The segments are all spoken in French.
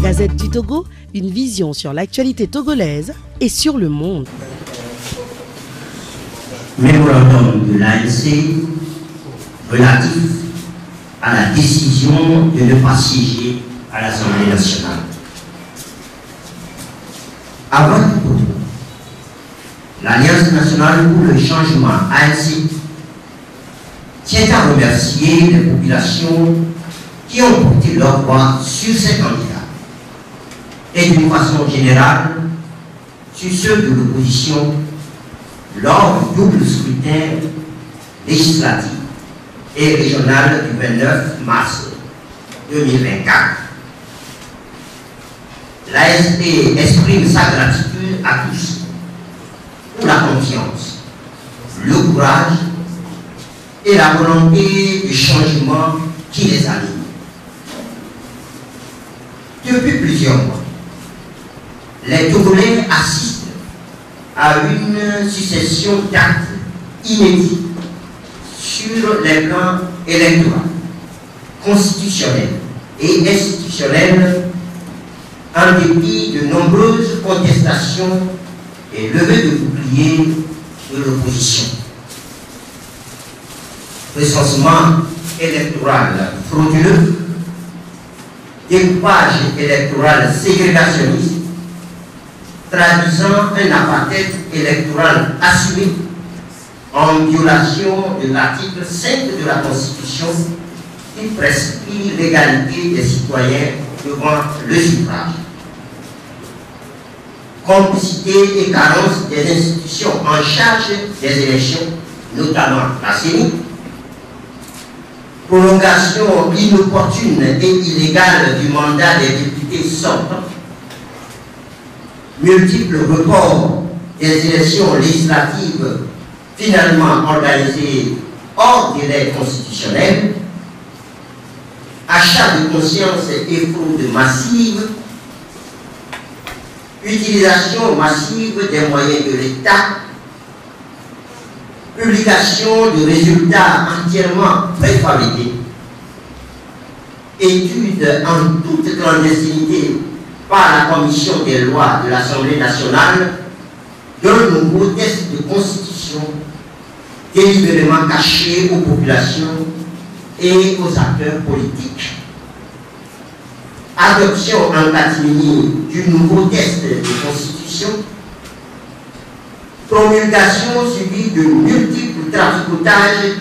Gazette du Togo, une vision sur l'actualité togolaise et sur le monde. Mémorandum de l'ANC relatif à la décision de ne pas siéger à l'Assemblée nationale. Avant tout, l'Alliance nationale pour le changement ANC tient à remercier les populations qui ont porté leur voix sur ces candidats et d'une façon générale sur ceux de l'opposition lors du double scrutin législatif et régional du 29 mars 2024. L'ASP exprime sa gratitude à tous pour la confiance, le courage et la volonté de changement qui les anime. Depuis plusieurs mois, les Togolais assistent à une succession d'actes inédits sur les plans électoraux, constitutionnels et institutionnels, en dépit de nombreuses contestations et levées de boucliers de l'opposition. Recensement électoral frauduleux, découpage électoral ségrégationniste, traduisant un apartheid électoral assumé en violation de l'article 5 de la Constitution qui prescrit l'égalité des citoyens devant le suffrage. Complicité et carence des institutions en charge des élections, notamment la CENI, prolongation inopportune et illégale du mandat des députés sortants, multiples reports des élections législatives finalement organisées hors délai constitutionnel, achat de conscience et fraude massive, utilisation massive des moyens de l'État, publication de résultats entièrement préfabriqués, études en toute clandestinité par la commission des lois de l'Assemblée nationale d'un nouveau test de constitution délibérément caché aux populations et aux acteurs politiques. Adoption en catimini du nouveau test de constitution, promulgation subie de multiples traficotages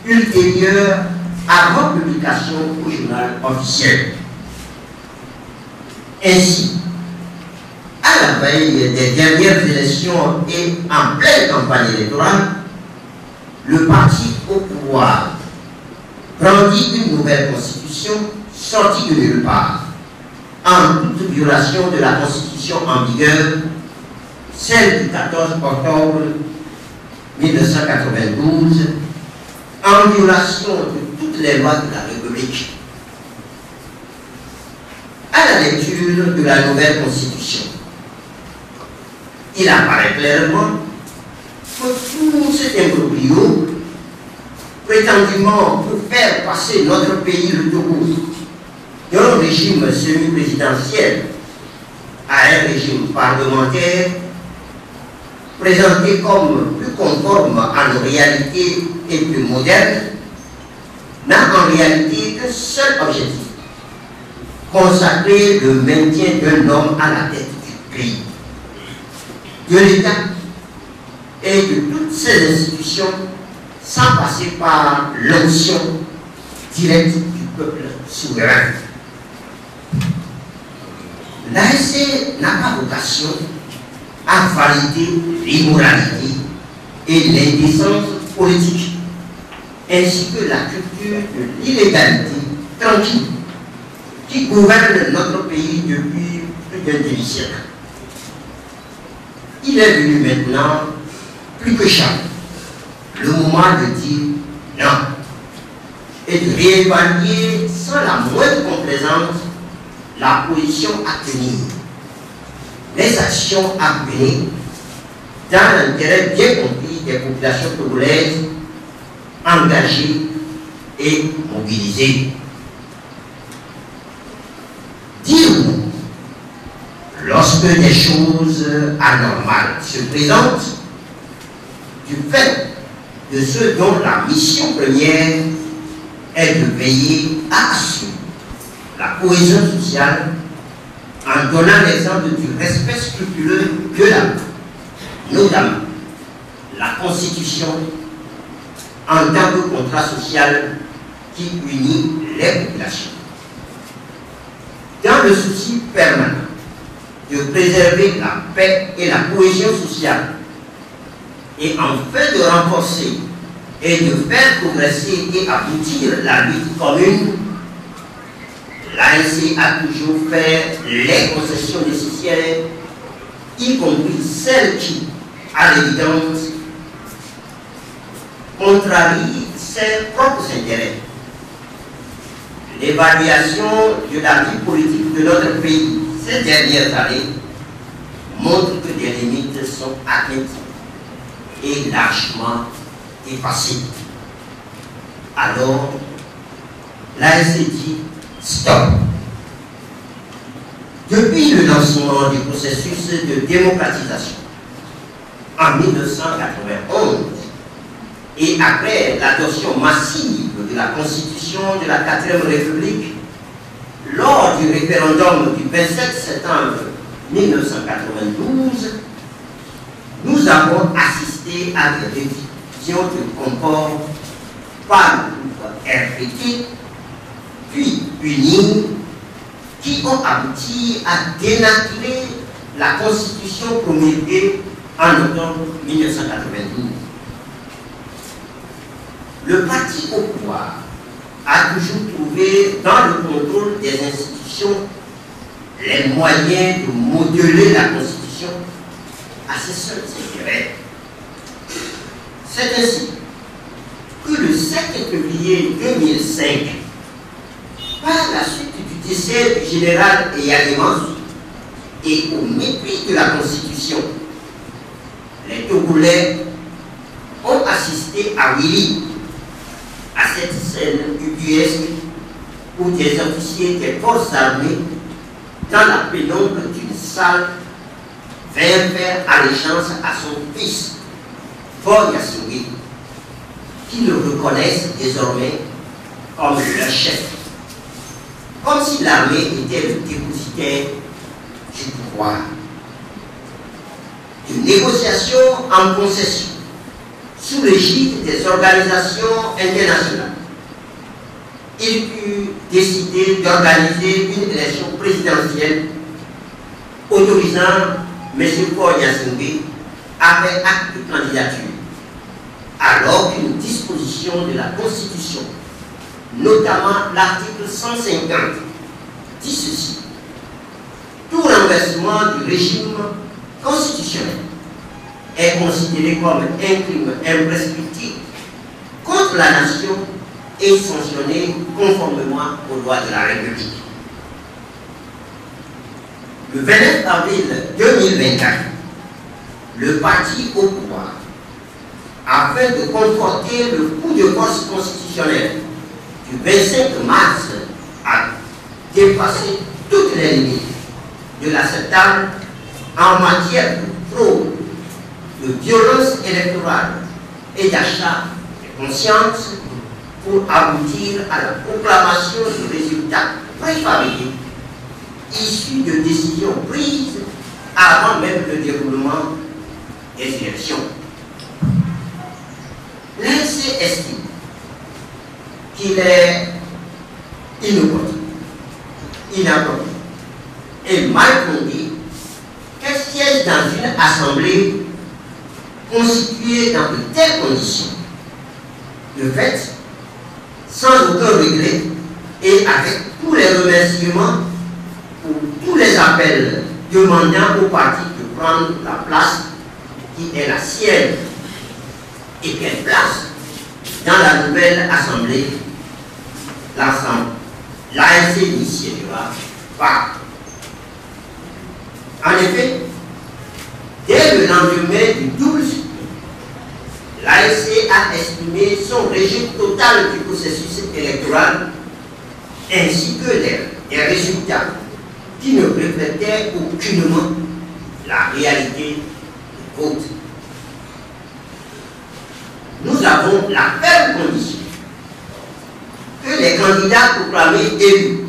ultérieurs avant publication au journal officiel. Ainsi, à la veille des dernières élections et en pleine campagne électorale, le parti au pouvoir brandit une nouvelle constitution sortie de nulle part, en toute violation de la constitution en vigueur, celle du 14 octobre 1992, en violation de toutes les lois de la République. À la lecture de la nouvelle constitution, il apparaît clairement que tout cet imbroglio, prétendument pour faire passer notre pays, le Togo, d'un régime semi-présidentiel à un régime parlementaire, présenté comme plus conforme à nos réalités et plus moderne, n'a en réalité qu'un seul objectif: consacrer le maintien d'un homme à la tête du pays, de l'État et de toutes ses institutions, sans passer par l'onction directe du peuple souverain. L'ANC n'a pas vocation à valider l'immoralité et l'indécence politique, ainsi que la culture de l'illégalité tranquille qui gouverne notre pays depuis plus d'un demi-siècle. Il est venu maintenant, plus que jamais, le moment de dire non et de réévaluer sans la moindre complaisance la position à tenir, les actions à mener dans l'intérêt bien compris des populations togolaises engagées et mobilisées. Dire non lorsque des choses anormales se présentent, du fait de ceux dont la mission première est de veiller à assurer la cohésion sociale en donnant l'exemple du respect scrupuleux de la loi, notamment la Constitution en tant que contrat social qui unit les populations. Dans le souci permanent de préserver la paix et la cohésion sociale, et en fait de renforcer et de faire progresser et aboutir la lutte commune, l'ANC a toujours fait les concessions nécessaires, y compris celles qui, à l'évidence, contrarient ses propres intérêts. L'évaluation de la vie politique de notre pays ces dernières années montre que des limites sont atteintes et largement dépassées. Alors, l'ANC dit stop. Depuis le lancement du processus de démocratisation en 1991 et après l'adoption massive de la Constitution de la 4e République, lors du référendum du 27 septembre 1992, nous avons assisté à des révisions de comports par le groupe RPT, puis UNI, qui ont abouti à dénaturer la Constitution promulguée en octobre 1992. Le parti au pouvoir a toujours trouvé dans le contrôle des institutions les moyens de modeler la Constitution à ses seuls intérêts. C'est ainsi que le 7 février 2005, par la suite du décès du général Eyadémans et au mépris de la Constitution, les Togolais ont assisté à Willy, à cette scène ubuesque où des officiers des forces armées, dans la pénombre d'une salle, vinrent faire allégeance à son fils, Faure Gnassingbé, qui le reconnaissent désormais comme leur chef, comme si l'armée était le dépositaire du pouvoir. Une négociation en concession sous l'égide des organisations internationales. Il fut décidé d'organiser une élection présidentielle autorisant M. Faure Gnassingbé à faire acte de candidature, alors qu'une disposition de la Constitution, notamment l'article 150, dit ceci: tout renversement du régime constitutionnel est considéré comme un crime imprescriptible contre la nation et sanctionné conformément aux lois de la République. Le 29 avril 2024, le parti au pouvoir, afin de conforter le coup de force constitutionnel du 25 mars, a dépassé toutes les limites de l'acceptable en matière de fraude, de violence électorale et d'achat de conscience pour aboutir à la proclamation de résultats préfabriqués issus de décisions prises avant même le déroulement des élections. L'ANC estime qu'il est inopportun, inapproprié et mal fondé qu'elle siège dans une assemblée constituée dans de telles conditions. De fait, sans aucun regret et avec tous les remerciements pour tous les appels demandant au parti de prendre la place qui est la sienne et quelle place dans la nouvelle assemblée, l'ensemble, l'ANC n'y siégera pas. En effet, dès le lendemain du 12, l'ANC a estimé son rejet total du processus électoral ainsi que des résultats qui ne reflétait aucunement la réalité du vote. Nous avons la ferme condition que les candidats proclamés élus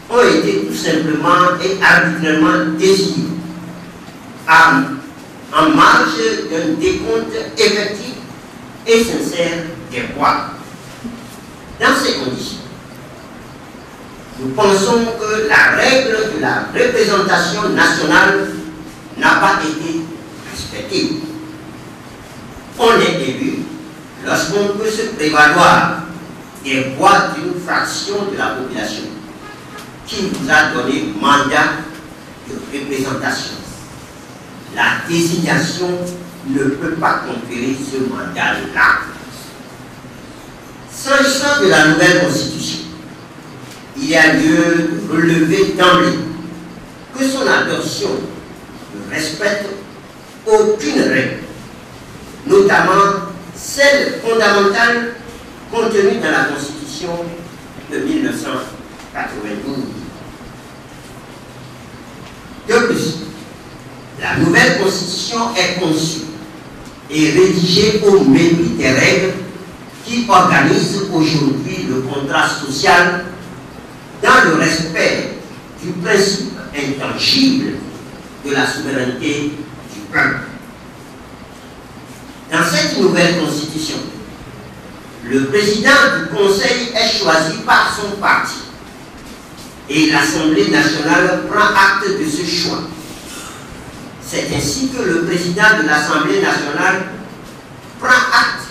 ont été tout simplement et arbitrairement désignés en marge d'un décompte effectif et sincère des voix. Dans ces conditions, nous pensons que la règle de la représentation nationale n'a pas été respectée. On est élu lorsqu'on peut se prévaloir des voix d'une fraction de la population qui vous a donné mandat de représentation. La désignation ne peut pas conférer ce mandat-là. S'agissant de la nouvelle constitution, il y a lieu de relever d'emblée que son adoption ne respecte aucune règle, notamment celle fondamentale contenue dans la Constitution de 1992. De plus, la nouvelle Constitution est conçue et rédigée au mépris des règles qui organisent aujourd'hui le contrat social dans le respect du principe intangible de la souveraineté du peuple. Dans cette nouvelle Constitution, le président du Conseil est choisi par son parti et l'Assemblée nationale prend acte de ce choix. C'est ainsi que le président de l'Assemblée nationale prend acte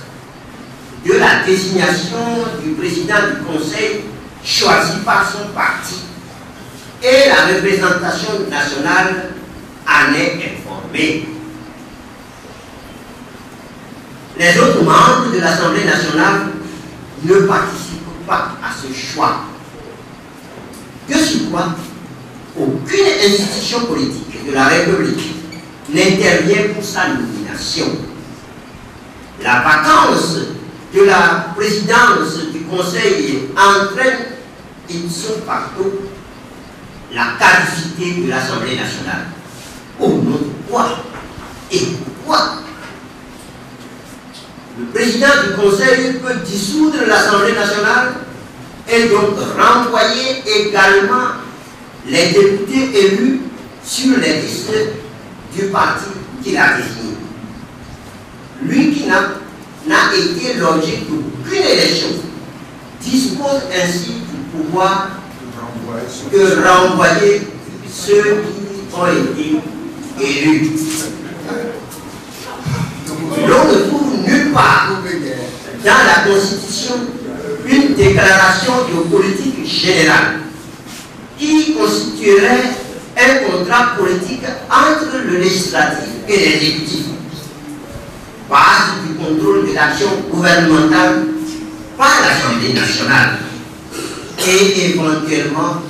de la désignation du président du Conseil choisi par son parti et la représentation nationale en est informée. Les autres membres de l'Assemblée nationale ne participent pas à ce choix. De surcroît, aucune institution politique de la République n'intervient pour sa nomination. La vacance de la présidence du Conseil entraîne ipso facto la caducité de l'Assemblée nationale. Au nom de quoi et pourquoi le président du Conseil peut dissoudre l'Assemblée nationale et donc renvoyer également les députés élus sur les listes du parti qu'il a désigné. Lui qui n'a été l'objet d'aucune élection dispose ainsi du pouvoir de renvoyer ceux qui ont été élus. L'on ne trouve nulle part dans la Constitution une déclaration de politique générale qui constituerait un contrat politique entre le législatif et l'exécutif, base du contrôle de l'action gouvernementale par l'Assemblée nationale et éventuellement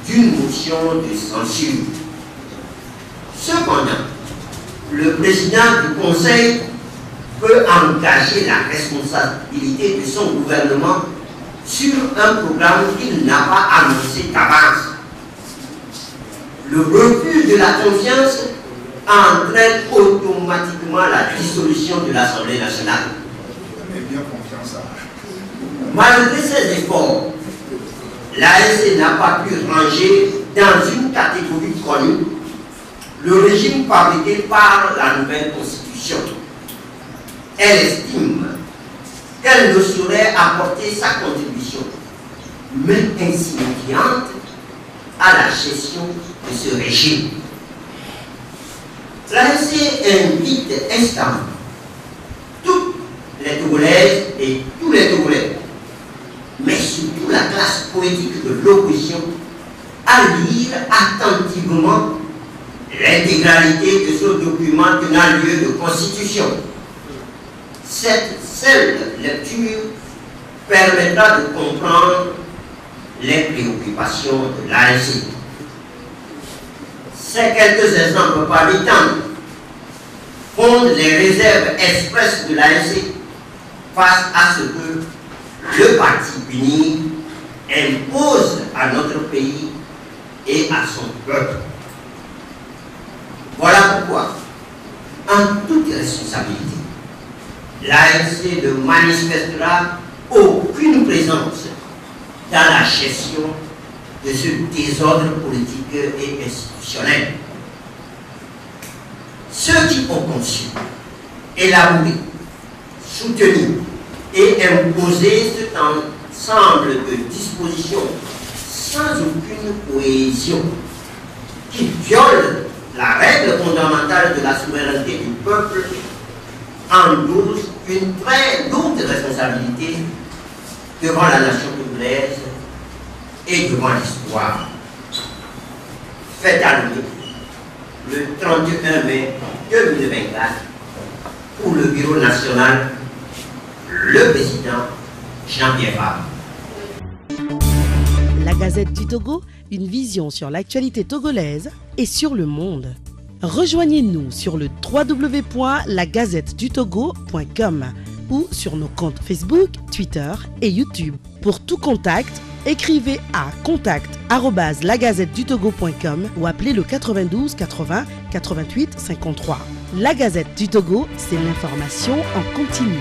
d'une motion de censure. Cependant, le président du Conseil peut engager la responsabilité de son gouvernement sur un programme qu'il n'a pas annoncé d'avance. Le refus de la confiance entraîne automatiquement la dissolution de l'Assemblée nationale. Malgré ces efforts, l'ANC n'a pas pu ranger dans une catégorie connue le régime fabriqué par la nouvelle Constitution. Elle estime qu'elle ne saurait apporter sa contribution, même insignifiante, à la gestion de ce régime. L'ANC invite instamment toutes les Togolaises et tous les Togolais, mais surtout la classe politique de l'opposition, à lire attentivement l'intégralité de ce document tenant lieu de constitution. Cette seule lecture permettra de comprendre les préoccupations de l'ANC. Ces quelques exemples parmi tant fondent les réserves expresses de l'ANC face à ce que le parti uni impose à notre pays et à son peuple. Voilà pourquoi, en toute responsabilité, l'ANC ne manifestera aucune présence dans la gestion de ce désordre politique et institutionnel. Ceux qui ont conçu, élaboré, soutenu et imposé cet ensemble de dispositions sans aucune cohésion, qui violent la règle fondamentale de la souveraineté du peuple, endossent une très lourde responsabilité devant la nation togolaise et devant l'histoire. Fait allumer le 31 mai 2024 pour le Bureau national, le président Jean-Pierre Farah. La Gazette du Togo, une vision sur l'actualité togolaise et sur le monde. Rejoignez-nous sur le www.lagazettedutogo.com ou sur nos comptes Facebook, Twitter et YouTube. Pour tout contact, écrivez à contact@lagazettedutogo.com ou appelez le 92 80 88 53. La Gazette du Togo, c'est l'information en continu.